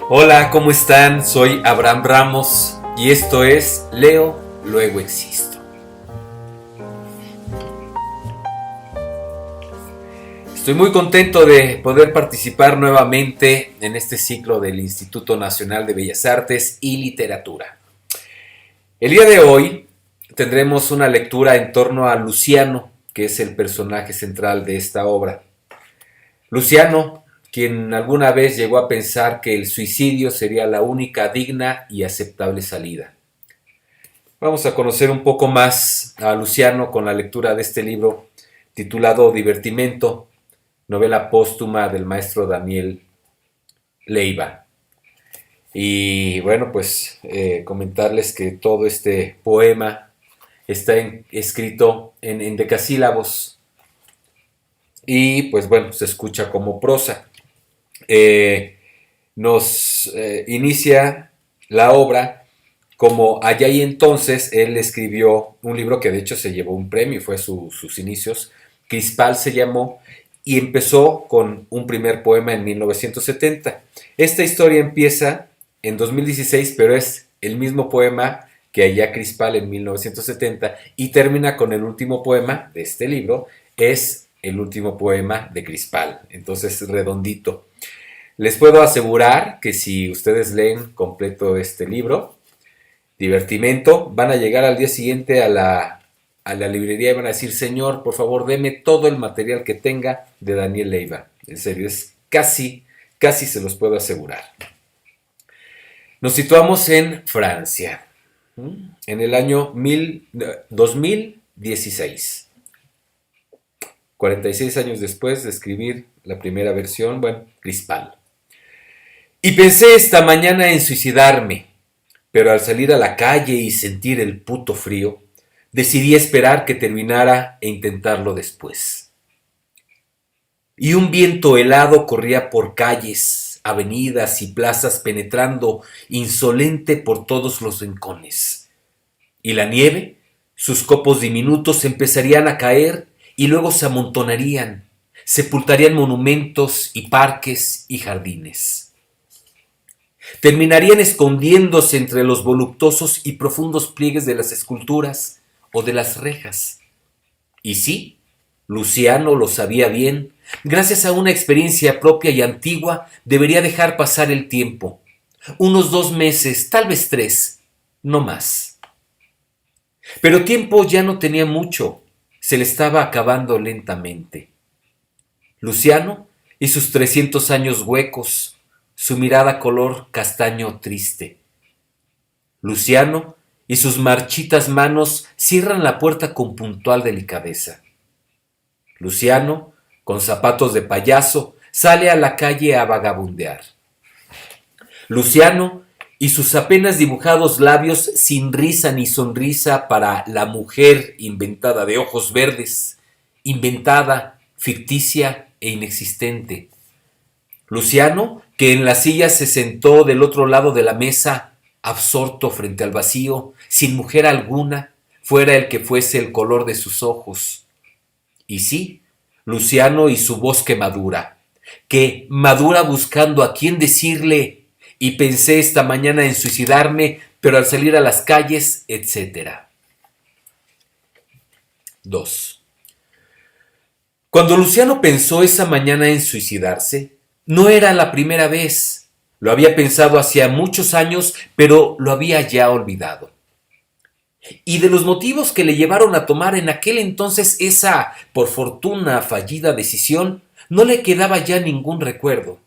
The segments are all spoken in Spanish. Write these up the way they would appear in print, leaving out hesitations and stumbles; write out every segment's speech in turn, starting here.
Hola, ¿cómo están? Soy Abraham Ramos y esto es Leo, luego existo. Estoy muy contento de poder participar nuevamente en este ciclo del Instituto Nacional de Bellas Artes y Literatura. El día de hoy tendremos una lectura en torno a Luciano, que es el personaje central de esta obra. Luciano, quien alguna vez llegó a pensar que el suicidio sería la única digna y aceptable salida. Vamos a conocer un poco más a Luciano con la lectura de este libro titulado Divertimento, novela póstuma del maestro Daniel Leiva. Y bueno, pues comentarles que todo este poema está escrito en decasílabos y pues bueno, se escucha como prosa. Nos inicia la obra como allá y entonces él escribió un libro que de hecho se llevó un premio, fue sus inicios. Crispal se llamó y empezó con un primer poema en 1970. Esta historia empieza en 2016, pero es el mismo poema que allá Crispal en 1970 y termina con el último poema de este libro, es el último poema de Crispal, entonces redondito. Les puedo asegurar que si ustedes leen completo este libro, Divertimento, van a llegar al día siguiente a la librería y van a decir, señor, por favor, deme todo el material que tenga de Daniel Leiva. En serio, es casi se los puedo asegurar. Nos situamos en Francia, en el año 2016. 46 años después de escribir la primera versión, bueno, Crispal. Y pensé esta mañana en suicidarme, pero al salir a la calle y sentir el puto frío, decidí esperar que terminara e intentarlo después. Y un viento helado corría por calles, avenidas y plazas penetrando insolente por todos los rincones. Y la nieve, sus copos diminutos empezarían a caer y luego se amontonarían, sepultarían monumentos y parques y jardines. Terminarían escondiéndose entre los voluptuosos y profundos pliegues de las esculturas o de las rejas. Y sí, Luciano lo sabía bien, gracias a una experiencia propia y antigua, debería dejar pasar el tiempo. Unos 2 meses, tal vez 3, no más. Pero tiempo ya no tenía mucho, se le estaba acabando lentamente. Luciano y sus 300 años huecos, su mirada color castaño triste. Luciano y sus marchitas manos cierran la puerta con puntual delicadeza. Luciano, con zapatos de payaso, sale a la calle a vagabundear. Luciano y sus apenas dibujados labios sin risa ni sonrisa para la mujer inventada de ojos verdes, inventada, ficticia e inexistente. Luciano, que en la silla se sentó del otro lado de la mesa, absorto frente al vacío, sin mujer alguna, fuera el que fuese el color de sus ojos. Y sí, Luciano y su voz que madura buscando a quién decirle, y pensé esta mañana en suicidarme, pero al salir a las calles, etc. 2. Cuando Luciano pensó esa mañana en suicidarse, no era la primera vez. Lo había pensado hacía muchos años, pero lo había ya olvidado. Y de los motivos que le llevaron a tomar en aquel entonces esa, por fortuna, fallida decisión, no le quedaba ya ningún recuerdo.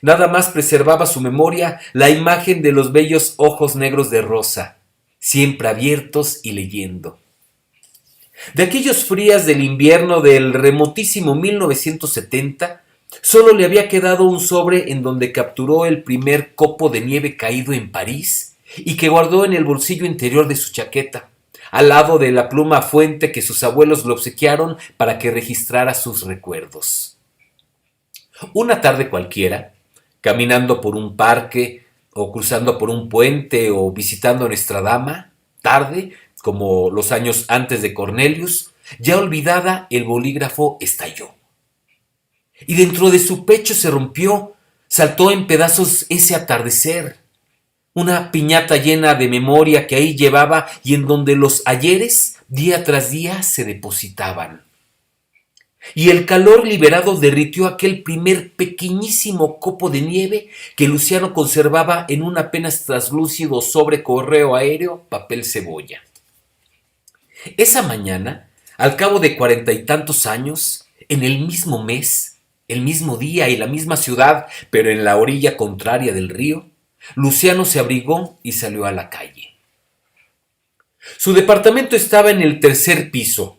Nada más preservaba su memoria la imagen de los bellos ojos negros de Rosa, siempre abiertos y leyendo. De aquellos frías del invierno del remotísimo 1970, solo le había quedado un sobre en donde capturó el primer copo de nieve caído en París y que guardó en el bolsillo interior de su chaqueta, al lado de la pluma fuente que sus abuelos le obsequiaron para que registrara sus recuerdos. Una tarde cualquiera, caminando por un parque o cruzando por un puente o visitando a nuestra dama, tarde, como los años antes de Cornelius, ya olvidada, el bolígrafo estalló. Y dentro de su pecho se rompió, Saltó en pedazos ese atardecer, una piñata llena de memoria que ahí llevaba y en donde los ayeres día tras día se depositaban. Y el calor liberado derritió aquel primer pequeñísimo copo de nieve que Luciano conservaba en un apenas traslúcido sobre correo aéreo papel cebolla. Esa mañana, al cabo de 40 y tantos años, en el mismo mes, el mismo día y la misma ciudad, pero en la orilla contraria del río, Luciano se abrigó y salió a la calle. Su departamento estaba en el tercer piso,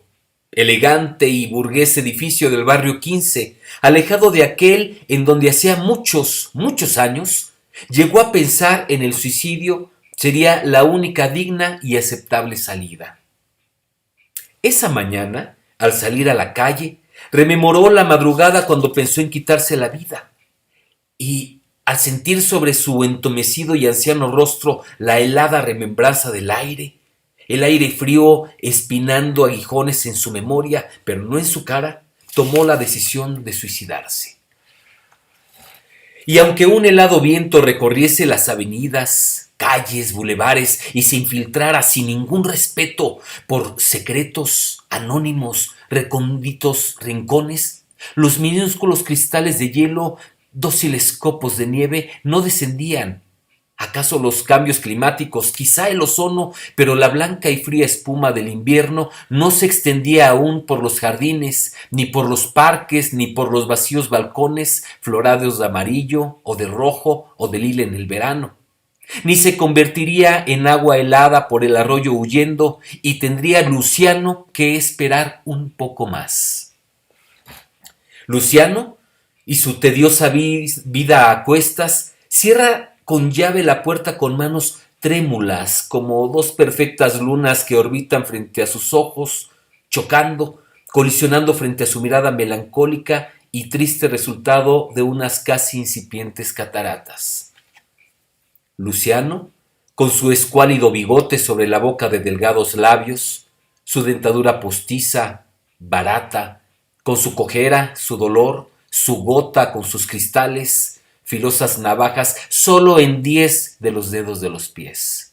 elegante y burgués edificio del barrio 15, alejado de aquel en donde hacía muchos años, llegó a pensar en el suicidio sería la única digna y aceptable salida. Esa mañana, al salir a la calle, rememoró la madrugada cuando pensó en quitarse la vida. Y al sentir sobre su entomecido y anciano rostro la helada remembranza del aire, el aire frío espinando aguijones en su memoria, pero no en su cara, tomó la decisión de suicidarse. Y aunque un helado viento recorriese las avenidas, calles, bulevares y se infiltrara sin ningún respeto por secretos, anónimos, recónditos rincones, los minúsculos cristales de hielo, dóciles copos de nieve, no descendían. ¿Acaso los cambios climáticos, quizá el ozono, pero la blanca y fría espuma del invierno no se extendía aún por los jardines, ni por los parques, ni por los vacíos balcones florados de amarillo, o de rojo, o de lila en el verano? Ni se convertiría en agua helada por el arroyo huyendo, y tendría Luciano que esperar un poco más. Luciano y su tediosa vida a cuestas cierra con llave la puerta con manos trémulas, como dos perfectas lunas que orbitan frente a sus ojos, chocando, colisionando frente a su mirada melancólica y triste resultado de unas casi incipientes cataratas. Luciano, con su escuálido bigote sobre la boca de delgados labios, su dentadura postiza, barata, con su cojera, su dolor, su gota con sus cristales, filosas navajas solo en 10 de los dedos de los pies.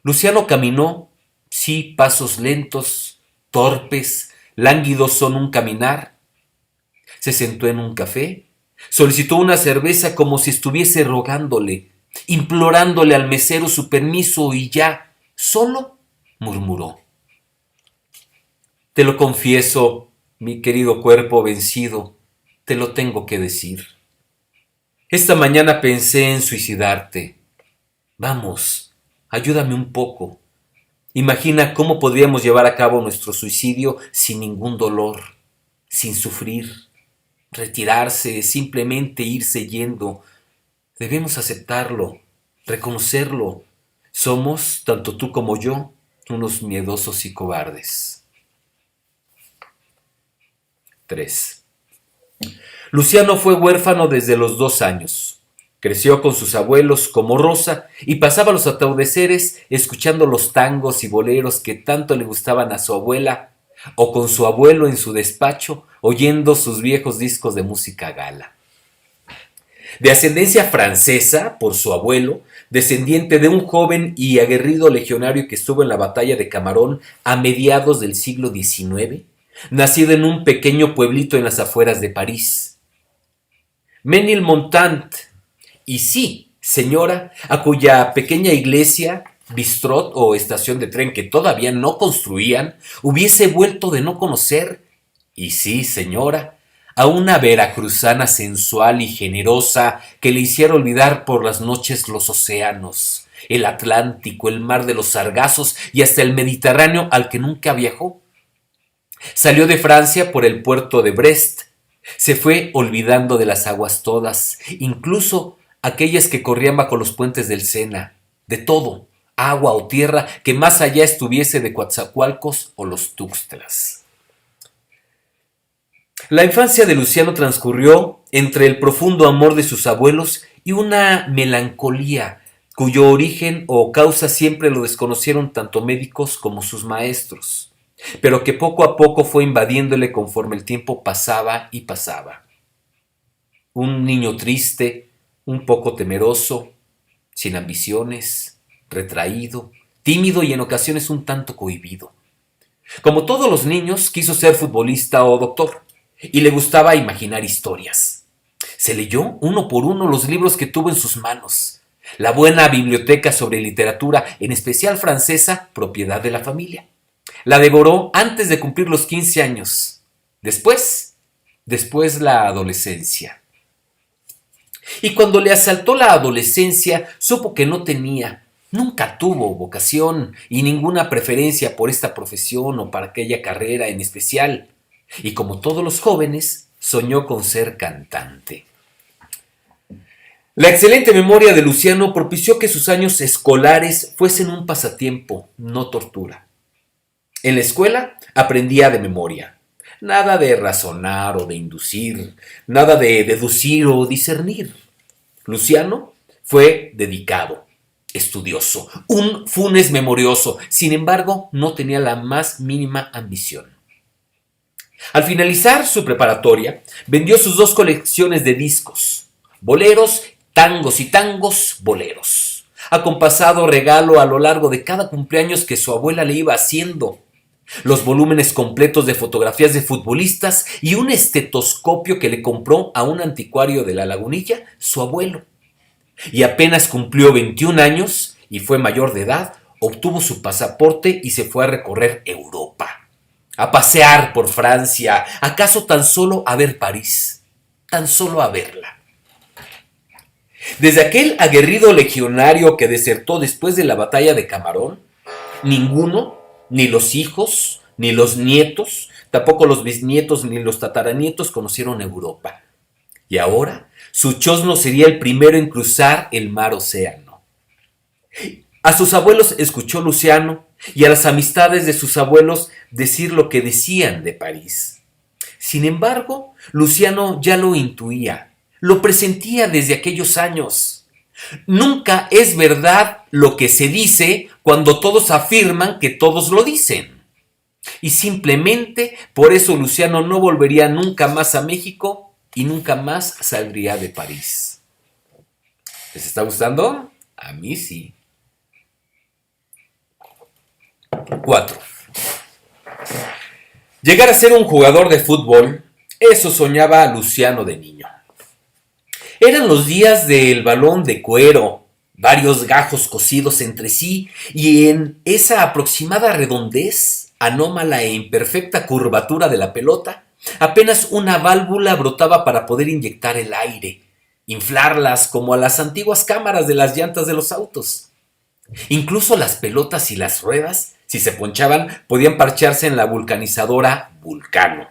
Luciano caminó, sí, pasos lentos, torpes, lánguidos son un caminar. Se sentó en un café, solicitó una cerveza como si estuviese rogándole, implorándole al mesero su permiso y ya, solo murmuró: Te lo confieso, mi querido cuerpo vencido, te lo tengo que decir. Esta mañana pensé en suicidarte. Vamos, ayúdame un poco. Imagina cómo podríamos llevar a cabo nuestro suicidio sin ningún dolor, sin sufrir, retirarse, simplemente irse yendo. Debemos aceptarlo, reconocerlo. Somos, tanto tú como yo, unos miedosos y cobardes. 3. Luciano fue huérfano desde los 2 años. Creció con sus abuelos como Rosa y pasaba los atardeceres escuchando los tangos y boleros que tanto le gustaban a su abuela, o con su abuelo en su despacho oyendo sus viejos discos de música gala. De ascendencia francesa por su abuelo, descendiente de un joven y aguerrido legionario que estuvo en la batalla de Camarón a mediados del siglo XIX, nacido en un pequeño pueblito en las afueras de París. Ménilmontant, y sí, señora, a cuya pequeña iglesia, bistrot o estación de tren que todavía no construían, hubiese vuelto de no conocer, y sí, señora, a una veracruzana sensual y generosa que le hiciera olvidar por las noches los océanos, el Atlántico, el mar de los Sargazos y hasta el Mediterráneo al que nunca viajó. Salió de Francia por el puerto de Brest. Se fue olvidando de las aguas todas, incluso aquellas que corrían bajo los puentes del Sena, de todo, agua o tierra que más allá estuviese de Coatzacoalcos o los Tuxtlas. La infancia de Luciano transcurrió entre el profundo amor de sus abuelos y una melancolía cuyo origen o causa siempre lo desconocieron tanto médicos como sus maestros, pero que poco a poco fue invadiéndole conforme el tiempo pasaba y pasaba. Un niño triste, un poco temeroso, sin ambiciones, retraído, tímido y en ocasiones un tanto cohibido. Como todos los niños, quiso ser futbolista o doctor, y le gustaba imaginar historias. Se leyó uno por uno los libros que tuvo en sus manos. La buena biblioteca sobre literatura, en especial francesa, propiedad de la familia. La devoró antes de cumplir los 15 años. Después la adolescencia. Y cuando le asaltó la adolescencia, supo que no tenía, nunca tuvo vocación y ninguna preferencia por esta profesión o para aquella carrera en especial. Y como todos los jóvenes, soñó con ser cantante. La excelente memoria de Luciano propició que sus años escolares fuesen un pasatiempo, no tortura. En la escuela aprendía de memoria. Nada de razonar o de inducir, nada de deducir o discernir. Luciano fue dedicado, estudioso, un Funes memorioso. Sin embargo, no tenía la más mínima ambición. Al finalizar su preparatoria, vendió sus 2 colecciones de discos, boleros, tangos y tangos, boleros, acompasado regalo a lo largo de cada cumpleaños que su abuela le iba haciendo, los volúmenes completos de fotografías de futbolistas y un estetoscopio que le compró a un anticuario de La Lagunilla, su abuelo. Y apenas cumplió 21 años y fue mayor de edad, obtuvo su pasaporte y se fue a recorrer Europa, a pasear por Francia, acaso tan solo a ver París, tan solo a verla. Desde aquel aguerrido legionario que desertó después de la batalla de Camarón, ninguno, ni los hijos, ni los nietos, tampoco los bisnietos ni los tataranietos conocieron Europa. Y ahora su chosno sería el primero en cruzar el mar océano. A sus abuelos escuchó Luciano y a las amistades de sus abuelos decir lo que decían de París. Sin embargo, Luciano ya lo intuía, lo presentía desde aquellos años. Nunca es verdad lo que se dice cuando todos afirman que todos lo dicen. Y simplemente por eso Luciano no volvería nunca más a México y nunca más saldría de París. ¿Les está gustando? A mí sí. 4. Llegar a ser un jugador de fútbol, eso soñaba Luciano de niño. Eran los días del balón de cuero, varios gajos cosidos entre sí y en esa aproximada redondez, anómala e imperfecta curvatura de la pelota, apenas una válvula brotaba para poder inyectar el aire, inflarlas como a las antiguas cámaras de las llantas de los autos. Incluso las pelotas y las ruedas, si se ponchaban, podían parcharse en la vulcanizadora Vulcano.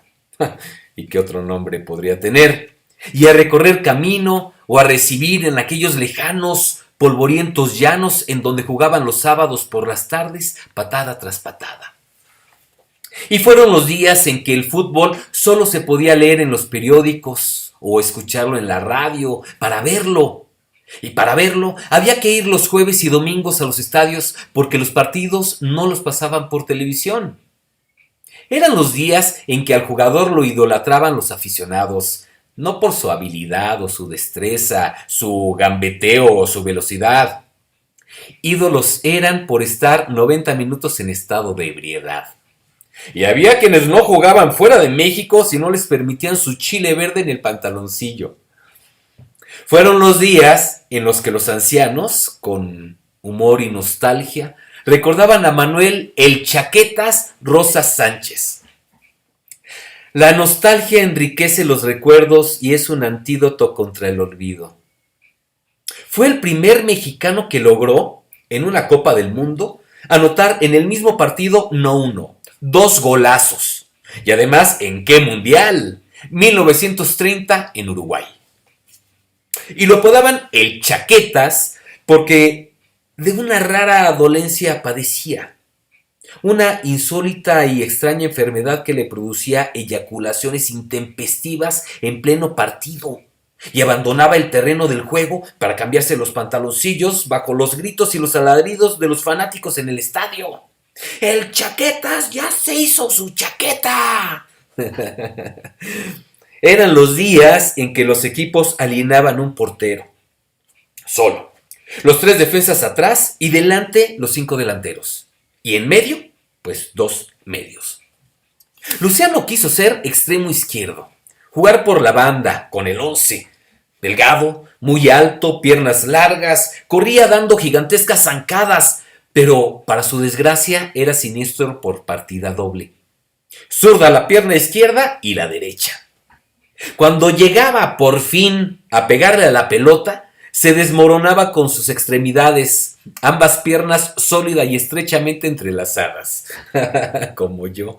¿Y qué otro nombre podría tener? Y a recorrer camino o a recibir en aquellos lejanos, polvorientos llanos en donde jugaban los sábados por las tardes, patada tras patada. Y fueron los días en que el fútbol solo se podía leer en los periódicos o escucharlo en la radio para verlo. Y para verlo había que ir los jueves y domingos a los estadios porque los partidos no los pasaban por televisión. Eran los días en que al jugador lo idolatraban los aficionados, no por su habilidad o su destreza, su gambeteo o su velocidad. Ídolos eran por estar 90 minutos en estado de ebriedad. Y había quienes no jugaban fuera de México si no les permitían su chile verde en el pantaloncillo. Fueron los días en los que los ancianos, con humor y nostalgia, recordaban a Manuel el Chaquetas Rosas Sánchez. La nostalgia enriquece los recuerdos y es un antídoto contra el olvido. Fue el primer mexicano que logró, en una Copa del Mundo, anotar en el mismo partido no uno, 2 golazos. Y además, ¿en qué mundial? 1930 en Uruguay. Y lo apodaban el Chaquetas porque de una rara dolencia padecía. Una insólita y extraña enfermedad que le producía eyaculaciones intempestivas en pleno partido. Y abandonaba el terreno del juego para cambiarse los pantaloncillos bajo los gritos y los alaridos de los fanáticos en el estadio. ¡El Chaquetas ya se hizo su chaqueta! Eran los días en que los equipos alineaban un portero, solo. Los 3 defensas atrás y delante los 5 delanteros. Y en medio, pues 2 medios. Luciano quiso ser extremo izquierdo, jugar por la banda, con el 11. Delgado, muy alto, piernas largas, corría dando gigantescas zancadas, pero para su desgracia era siniestro por partida doble. Zurda la pierna izquierda y la derecha. Cuando llegaba por fin a pegarle a la pelota, se desmoronaba con sus extremidades, ambas piernas sólida y estrechamente entrelazadas, como yo.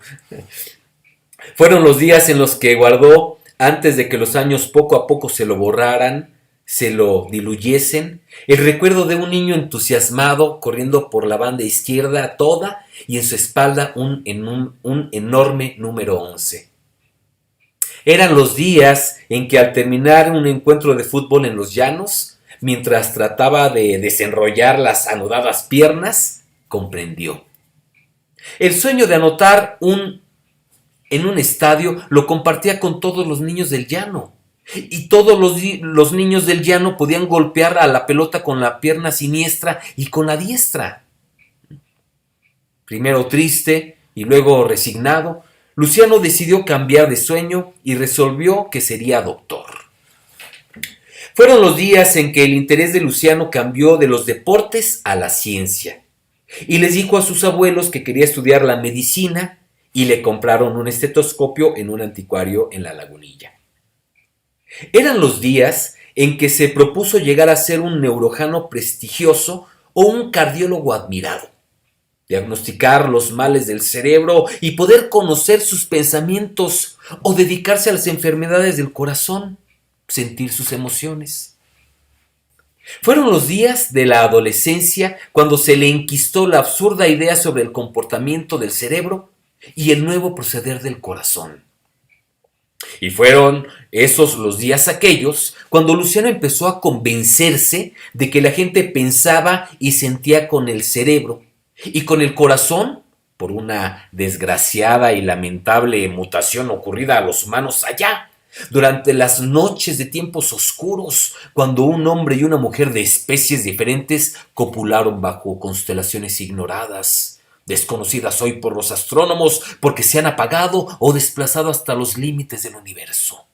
Fueron los días en los que guardó, antes de que los años poco a poco se lo borraran, se lo diluyesen, el recuerdo de un niño entusiasmado corriendo por la banda izquierda toda y en su espalda un enorme número 11. Eran los días en que al terminar un encuentro de fútbol en los llanos, mientras trataba de desenrollar las anudadas piernas, comprendió. El sueño de anotar en un estadio lo compartía con todos los niños del llano. Y todos los niños del llano podían golpear a la pelota con la pierna siniestra y con la diestra. Primero triste y luego resignado, Luciano decidió cambiar de sueño y resolvió que sería doctor. Fueron los días en que el interés de Luciano cambió de los deportes a la ciencia. Y les dijo a sus abuelos que quería estudiar la medicina y le compraron un estetoscopio en un anticuario en La Lagunilla. Eran los días en que se propuso llegar a ser un neurojano prestigioso o un cardiólogo admirado, diagnosticar los males del cerebro y poder conocer sus pensamientos o dedicarse a las enfermedades del corazón, sentir sus emociones. Fueron los días de la adolescencia cuando se le enquistó la absurda idea sobre el comportamiento del cerebro y el nuevo proceder del corazón. Y fueron esos los días aquellos cuando Luciano empezó a convencerse de que la gente pensaba y sentía con el cerebro y con el corazón por una desgraciada y lamentable mutación ocurrida a los humanos allá, durante las noches de tiempos oscuros, cuando un hombre y una mujer de especies diferentes copularon bajo constelaciones ignoradas, desconocidas hoy por los astrónomos porque se han apagado o desplazado hasta los límites del universo.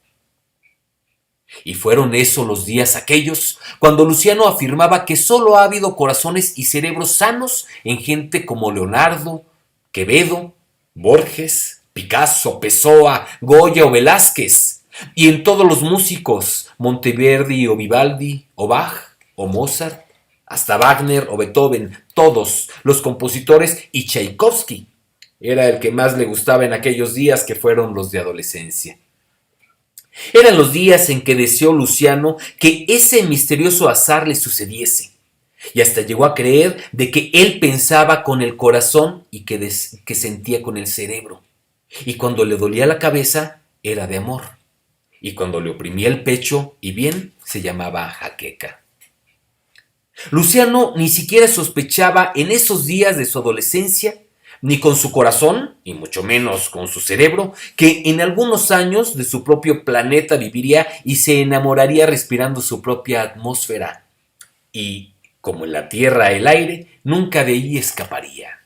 Y fueron esos los días aquellos cuando Luciano afirmaba que solo ha habido corazones y cerebros sanos en gente como Leonardo, Quevedo, Borges, Picasso, Pessoa, Goya o Velázquez, y en todos los músicos, Monteverdi o Vivaldi, o Bach, o Mozart, hasta Wagner o Beethoven, todos los compositores, y Tchaikovsky era el que más le gustaba en aquellos días que fueron los de adolescencia. Eran los días en que deseó Luciano que ese misterioso azar le sucediese, y hasta llegó a creer de que él pensaba con el corazón y que sentía con el cerebro, y cuando le dolía la cabeza era de amor, y cuando le oprimía el pecho y bien se llamaba jaqueca. Luciano ni siquiera sospechaba en esos días de su adolescencia, ni con su corazón, y mucho menos con su cerebro, que en algunos años de su propio planeta viviría y se enamoraría respirando su propia atmósfera. Y, como en la tierra el aire, nunca de ahí escaparía.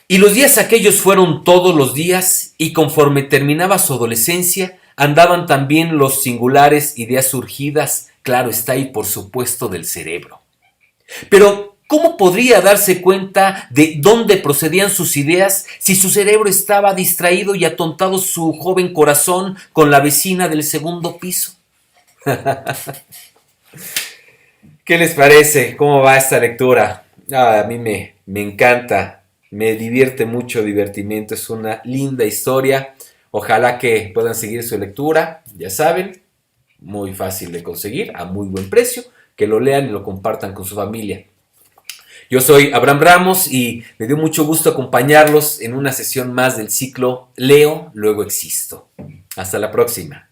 Y los días aquellos fueron todos los días, y conforme terminaba su adolescencia, andaban también los singulares ideas surgidas, claro está, y por supuesto del cerebro. Pero, ¿cómo podría darse cuenta de dónde procedían sus ideas si su cerebro estaba distraído y atontado su joven corazón con la vecina del segundo piso? ¿Qué les parece? ¿Cómo va esta lectura? A mí me encanta. Me divierte mucho, divertimento, es una linda historia. Ojalá que puedan seguir su lectura, ya saben, muy fácil de conseguir, a muy buen precio, que lo lean y lo compartan con su familia. Yo soy Abraham Ramos y me dio mucho gusto acompañarlos en una sesión más del ciclo Leo, luego existo. Hasta la próxima.